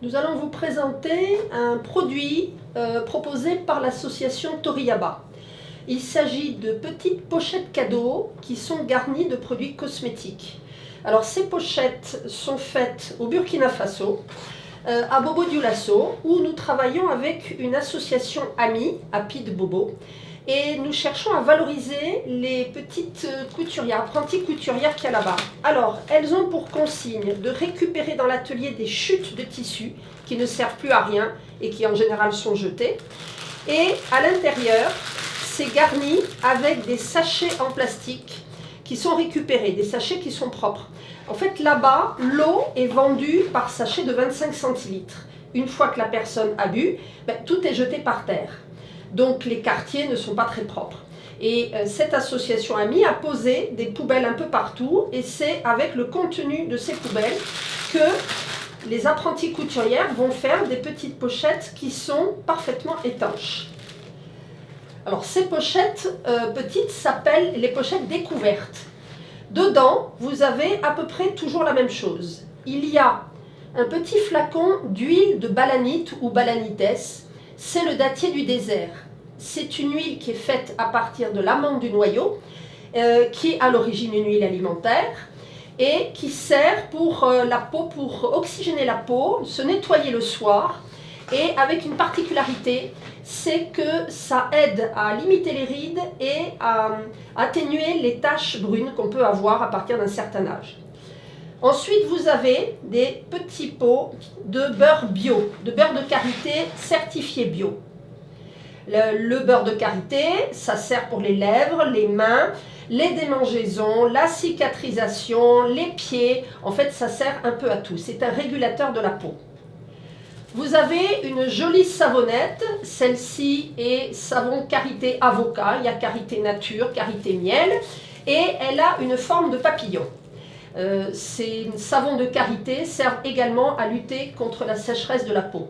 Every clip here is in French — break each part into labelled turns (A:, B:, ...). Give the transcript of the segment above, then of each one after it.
A: Nous allons vous présenter un produit proposé par l'association Toriyaba. Il s'agit de petites pochettes cadeaux qui sont garnies de produits cosmétiques. Alors ces pochettes sont faites au Burkina Faso, à Bobo Dioulasso, où nous travaillons avec une association amie, Apide Bobo, et nous cherchons à valoriser les petites couturières, apprenties couturières qu'il y a là-bas. Alors, elles ont pour consigne de récupérer dans l'atelier des chutes de tissus qui ne servent plus à rien et qui en général sont jetées. Et à l'intérieur, c'est garni avec des sachets en plastique qui sont récupérés, des sachets qui sont propres. En fait, là-bas, l'eau est vendue par sachet de 25 centilitres. Une fois que la personne a bu, tout est jeté par terre. Donc les quartiers ne sont pas très propres. Et cette association amie a posé des poubelles un peu partout, et c'est avec le contenu de ces poubelles que les apprenties couturières vont faire des petites pochettes qui sont parfaitement étanches. Alors ces pochettes petites s'appellent les pochettes découvertes. Dedans, vous avez à peu près toujours la même chose. Il y a un petit flacon d'huile de balanite ou balanites. C'est le dattier du désert. C'est une huile qui est faite à partir de l'amande du noyau, qui est à l'origine une huile alimentaire et qui sert pour la peau, pour oxygéner la peau, se nettoyer le soir. Et avec une particularité, c'est que ça aide à limiter les rides et à atténuer les taches brunes qu'on peut avoir à partir d'un certain âge. Ensuite, vous avez des petits pots de beurre bio, de beurre de karité certifié bio. Le beurre de karité, ça sert pour les lèvres, les mains, les démangeaisons, la cicatrisation, les pieds. En fait, ça sert un peu à tout. C'est un régulateur de la peau. Vous avez une jolie savonnette. Celle-ci est savon karité avocat. Il y a karité nature, karité miel. Et elle a une forme de papillon. Ces savons de karité servent également à lutter contre la sécheresse de la peau.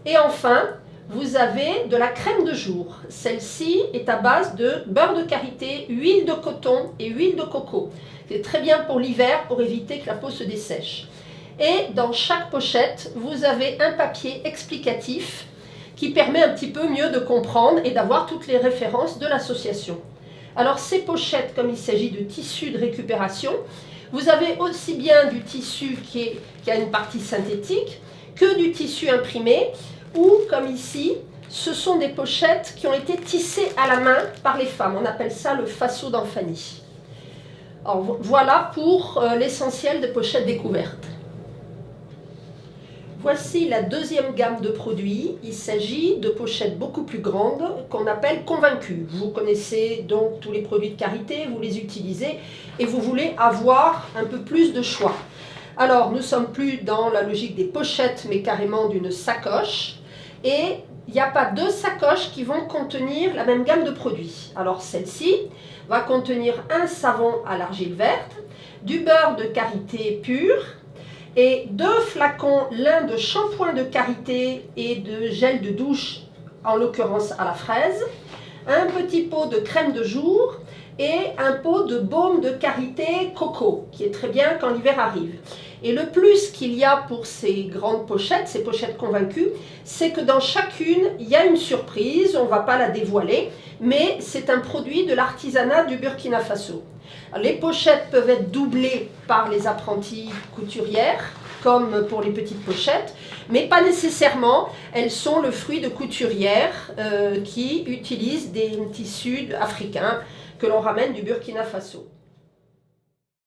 A: Et enfin, vous avez de la crème de jour. Celle-ci est à base de beurre de karité, huile de coton et huile de coco. C'est très bien pour l'hiver pour éviter que la peau se dessèche. Et dans chaque pochette, vous avez un papier explicatif qui permet un petit peu mieux de comprendre et d'avoir toutes les références de l'association. Alors ces pochettes, comme il s'agit de tissus de récupération, vous avez aussi bien du tissu qui a une partie synthétique que du tissu imprimé, ou comme ici, ce sont des pochettes qui ont été tissées à la main par les femmes. On appelle ça le faso d'Anfani. Alors voilà pour l'essentiel des pochettes découvertes. Voici la deuxième gamme de produits. Il s'agit de pochettes beaucoup plus grandes qu'on appelle convaincues. Vous connaissez donc tous les produits de karité, vous les utilisez et vous voulez avoir un peu plus de choix. Alors, nous ne sommes plus dans la logique des pochettes, mais carrément d'une sacoche. Et il n'y a pas deux sacoches qui vont contenir la même gamme de produits. Alors, celle-ci va contenir un savon à l'argile verte, du beurre de karité pur, et deux flacons, l'un de shampoing de karité et de gel de douche, en l'occurrence à la fraise, un petit pot de crème de jour et un pot de baume de karité coco, qui est très bien quand l'hiver arrive. Et le plus qu'il y a pour ces grandes pochettes, ces pochettes convaincues, c'est que dans chacune, il y a une surprise, on ne va pas la dévoiler, mais c'est un produit de l'artisanat du Burkina Faso. Les pochettes peuvent être doublées par les apprenties couturières, comme pour les petites pochettes, mais pas nécessairement. Elles sont le fruit de couturières qui utilisent des tissus africains que l'on ramène du Burkina Faso.